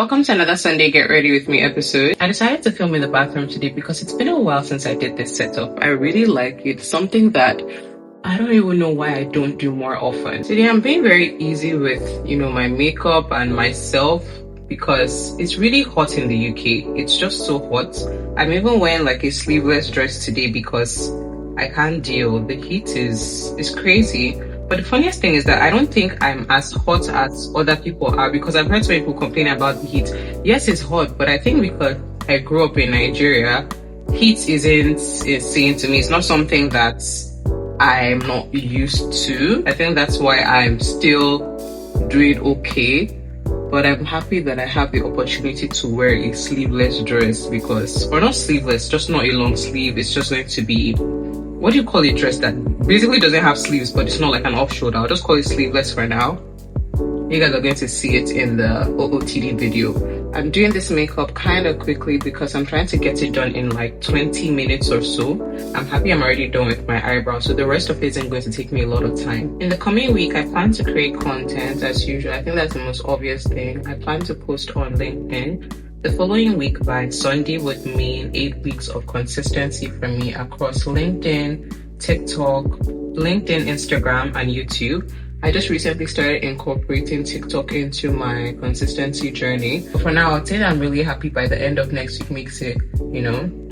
Welcome to another Sunday Get Ready With Me episode. I decided to film in the bathroom today because it's been a while since I did this setup. I really like it. Something that I don't even know why I don't do more often. Today I'm being very easy with, my makeup and myself because it's really hot in the UK. It's just so hot. I'm even wearing like a sleeveless dress today because I can't deal. The heat is crazy. But the funniest thing is that I don't think I'm as hot as other people are because I've heard some people complain about the heat. Yes, it's hot, but I think because I grew up in Nigeria, heat isn't insane to me. It's not something that I'm not used to. I think that's why I'm still doing okay. But I'm happy that I have the opportunity to wear a sleeveless dress or not sleeveless, just not a long sleeve. It's just going to be, what do you call a dress that basically doesn't have sleeves, but it's not like an off shoulder? I'll just call it sleeveless for now. You guys are going to see it in the OOTD video. I'm doing this makeup kind of quickly because I'm trying to get it done in like 20 minutes or so. I'm happy I'm already done with my eyebrows, so the rest of it isn't going to take me a lot of time. In the coming week, I plan to create content as usual. I think that's the most obvious thing. I plan to post on LinkedIn. The following week by Sunday would mean 8 weeks of consistency for me across LinkedIn, TikTok, LinkedIn, Instagram, and YouTube. I just recently started incorporating TikTok into my consistency journey. For now, I'll say that I'm really happy by the end of next week makes it,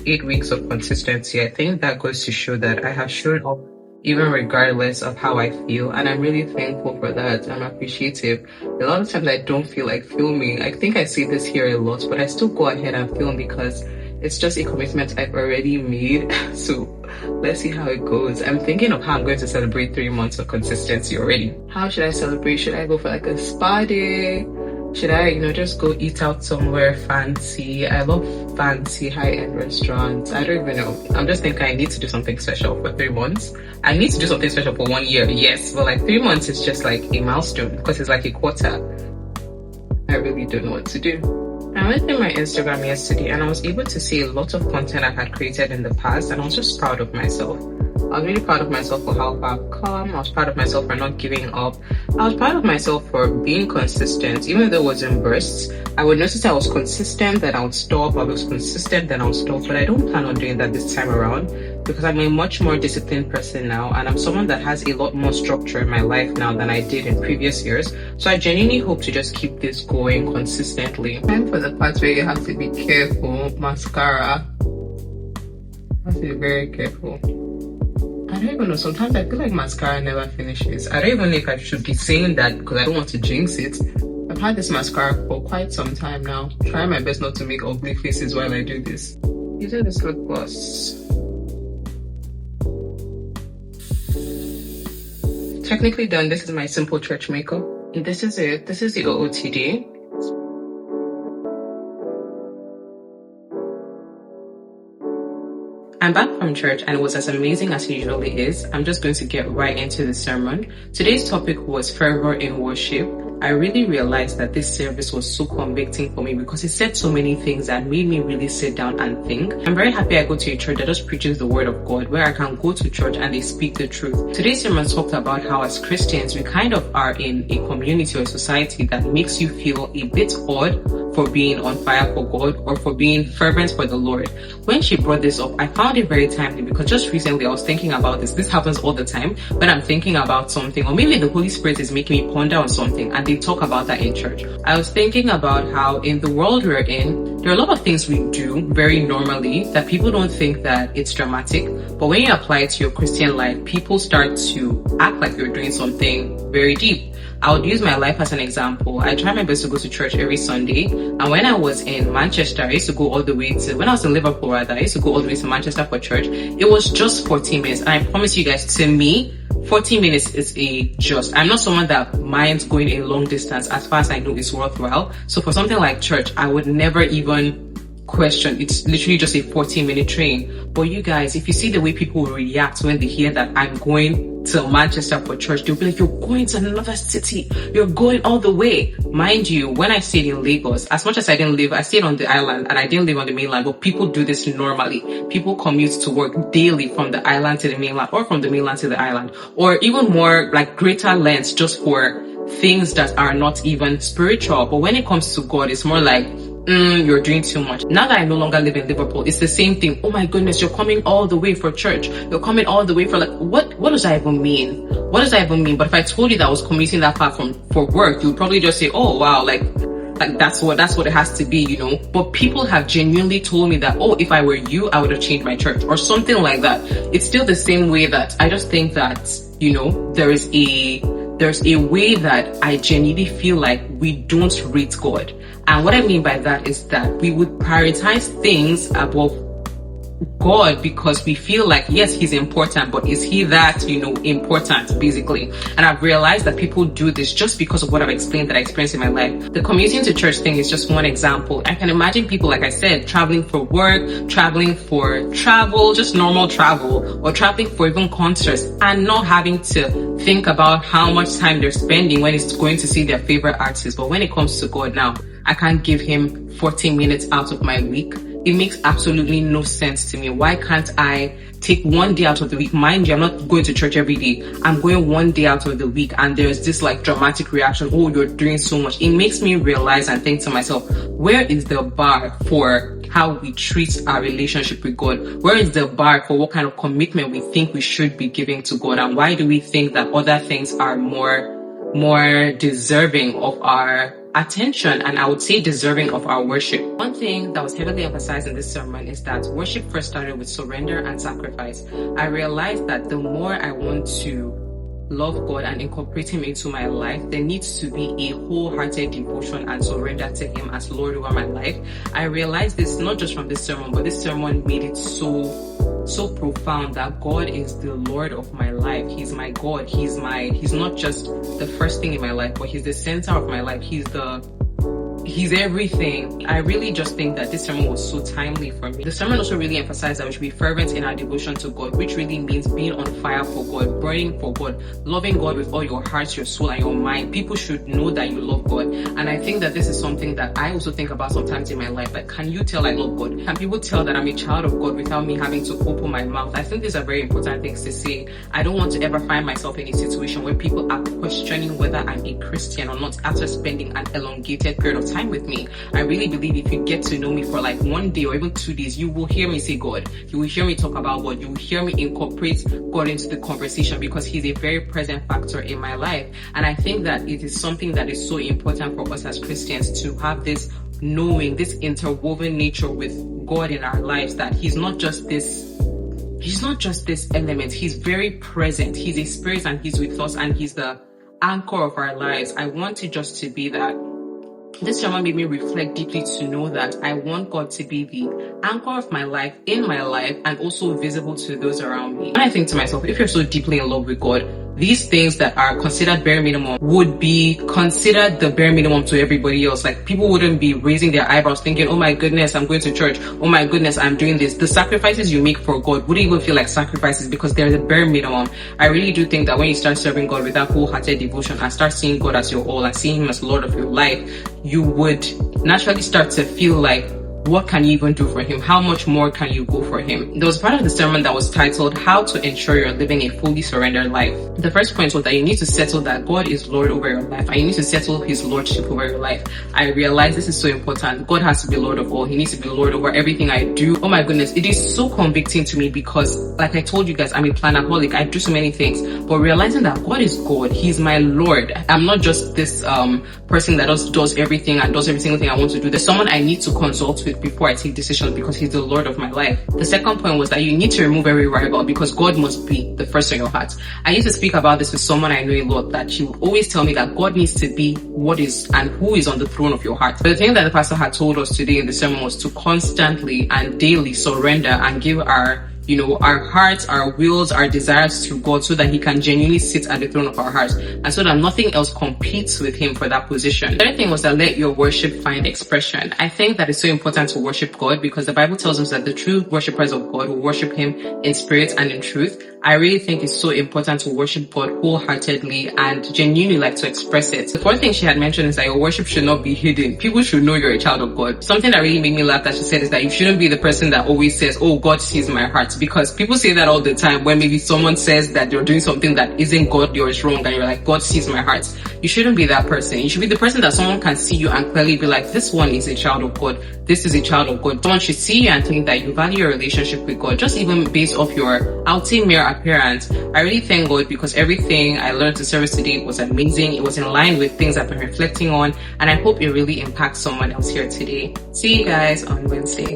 8 weeks of consistency. I think that goes to show that I have shown up even regardless of how I feel, and I'm really thankful for that. I'm appreciative. A lot of times I don't feel like filming. I think I say this here a lot, but I still go ahead and film because it's just a commitment I've already made. So let's see how it goes. I'm thinking of how I'm going to celebrate 3 months of consistency already. How should I celebrate? Should I go for like a spa day? Should I, just go eat out somewhere fancy? I love fancy high-end restaurants. I don't even know. I'm just thinking I need to do something special for 3 months. I need to do something special for 1 year, yes. But like 3 months is just like a milestone because it's like a quarter. I really don't know what to do. I went through my Instagram yesterday and I was able to see a lot of content I had created in the past, and I was just proud of myself. I was really proud of myself for how far I've come. I was proud of myself for not giving up. I was proud of myself for being consistent. Even though it was in bursts, I would notice I was consistent, then I would stop. I was consistent, then I would stop. But I don't plan on doing that this time around because I'm a much more disciplined person now, and I'm someone that has a lot more structure in my life now than I did in previous years. So I genuinely hope to just keep this going consistently. Time for the part where you have to be careful. Mascara. You have to be very careful. I don't even know. Sometimes I feel like mascara never finishes. I don't even know if I should be saying that because I don't want to jinx it. I've had this mascara for quite some time now. Trying my best not to make ugly faces while I do this. Using this lip gloss. Technically done. This is my simple church makeup. This is it. This is the OOTD. I'm back from church and it was as amazing as it usually is. I'm just going to get right into the sermon. Today's topic was fervor in worship. I really realized that this service was so convicting for me because it said so many things that made me really sit down and think. I'm very happy I go to a church that just preaches the word of God, where I can go to church and they speak the truth. Today's sermon talked about how as Christians, we kind of are in a community or society that makes you feel a bit odd for being on fire for God or for being fervent for the Lord. When she brought this up, I found it very timely because just recently I was thinking about this. This happens all the time when I'm thinking about something, or maybe the Holy Spirit is making me ponder on something and they talk about that in church. I was thinking about how in the world we're in, there are a lot of things we do very normally that people don't think that it's dramatic, but when you apply it to your Christian life, people start to act like you're doing something very deep. I would use my life as an example. I try my best to go to church every Sunday. And when I was in Manchester, I used to go all the way to, when I was in Liverpool rather, I used to go all the way to Manchester for church. It was just 40 minutes. And I promise you guys, to me, 40 minutes is I'm not someone that minds going a long distance as far as I know it's worthwhile. So for something like church, I would never even question. It's literally just a 40-minute train. But you guys, if you see the way people react when they hear that I'm going to Manchester for church, they'll be like, you're going to another city, you're going all the way. Mind you, when I stayed in Lagos, as much as I stayed on the island and I didn't live on the mainland, but people do this normally. People commute to work daily from the island to the mainland, or from the mainland to the island, or even more like greater lengths just for things that are not even spiritual. But when it comes to God, it's more like, you're doing too much. Now that I no longer live in Liverpool, it's the same thing. Oh my goodness, you're coming all the way for church. You're coming all the way for like, what does that even mean? What does that even mean? But if I told you that I was commuting that far for work, you'd probably just say, oh wow, like that's what it has to be, But people have genuinely told me that, oh, if I were you, I would have changed my church or something like that. It's still the same way that I just think that, there's a way that I genuinely feel like we don't rate God. And what I mean by that is that we would prioritize things above God because we feel like, yes, he's important, but is he that, important, basically? And I've realized that people do this just because of what I've explained that I experienced in my life. The commuting to church thing is just one example. I can imagine people, like I said, traveling for work, traveling for travel, just normal travel, or traveling for even concerts, and not having to think about how much time they're spending when it's going to see their favorite artist. But when it comes to God now, I can't give him 40 minutes out of my week. It makes absolutely no sense to me. Why can't I take one day out of the week? Mind you, I'm not going to church every day. I'm going one day out of the week, and there's this like dramatic reaction. Oh, you're doing so much. It makes me realize and think to myself, where is the bar for how we treat our relationship with God? Where is the bar for what kind of commitment we think we should be giving to God? And why do we think that other things are more deserving of our attention, and I would say deserving of our worship? One thing that was heavily emphasized in this sermon is that worship first started with surrender and sacrifice. I realized that the more I want to love God and incorporate him into my life, there needs to be a wholehearted devotion and surrender to him as Lord over my life. I realized this not just from this sermon, but this sermon made it so profound that God is the Lord of my life. He's my God. He's not just the first thing in my life, but he's the center of my life. He's everything. I really just think that this sermon was so timely for me. The sermon also really emphasized that we should be fervent in our devotion to God, which really means being on fire for God, burning for God, loving God with all your heart, your soul, and your mind. People should know that you love God. And I think that this is something that I also think about sometimes in my life. Like, can you tell I love God? Can people tell that I'm a child of God without me having to open my mouth? I think these are very important things to say. I don't want to ever find myself in a situation where people are questioning whether I'm a Christian or not after spending an elongated period of time with me. I really believe if you get to know me for like one day or even 2 days, you will hear me say God. You will hear me talk about God. You will hear me incorporate God into the conversation because he's a very present factor in my life. And I think that it is something that is so important for us as Christians to have this knowing, this interwoven nature with God in our lives, that he's not just this element. He's very present. He's a spirit and he's with us and he's the anchor of our lives. I want it just to be that. This sermon made me reflect deeply to know that I want God to be the anchor of my life, in my life, and also visible to those around me. And I think to myself, if you're so deeply in love with God, these things that are considered bare minimum would be considered the bare minimum to everybody else. Like, people wouldn't be raising their eyebrows thinking, oh my goodness, I'm going to church. Oh my goodness, I'm doing this. The sacrifices you make for God wouldn't even feel like sacrifices because they're the bare minimum. I really do think that when you start serving God with that wholehearted devotion and start seeing God as your all and seeing him as Lord of your life, you would naturally start to feel like, what can you even do for him? How much more can you go for him? There was part of the sermon that was titled, How to Ensure You're Living a Fully Surrendered Life. The first point was that you need to settle that God is Lord over your life and you need to settle his lordship over your life. I realize this is so important. God has to be Lord of all. He needs to be Lord over everything I do. Oh my goodness, it is so convicting to me because, like I told you guys, I'm a planaholic. I do so many things, but realizing that God is God, he's my Lord. I'm not just this person that does everything and does every single thing I want to do. There's someone I need to consult with before I take decisions because he's the Lord of my life. The second point was that you need to remove every rival because God must be the first in your heart. I used to speak about this with someone I know a lot, that she would always tell me that God needs to be what is and who is on the throne of your heart. But the thing that the pastor had told us today in the sermon was to constantly and daily surrender and give our hearts, our wills, our desires to God so that he can genuinely sit at the throne of our hearts and so that nothing else competes with him for that position. The other thing was that let your worship find expression. I think that it's so important to worship God because the Bible tells us that the true worshippers of God will worship him in spirit and in truth. I really think it's so important to worship God wholeheartedly and genuinely like to express it. The fourth thing she had mentioned is that your worship should not be hidden. People should know you're a child of God. Something that really made me laugh that she said is that you shouldn't be the person that always says, oh, God sees my heart, because people say that all the time when maybe someone says that you're doing something that isn't God, yours wrong, and you're like, God sees my heart. You shouldn't be that person. You should be the person that someone can see you and clearly be like, this one is a child of God. This is a child of God. Someone should see you and think that you value your relationship with God, just even based off your outing mere appearance. I really thank God because everything I learned in service today was amazing. It was in line with things I've been reflecting on, and I hope it really impacts someone else here today. See you guys on Wednesday.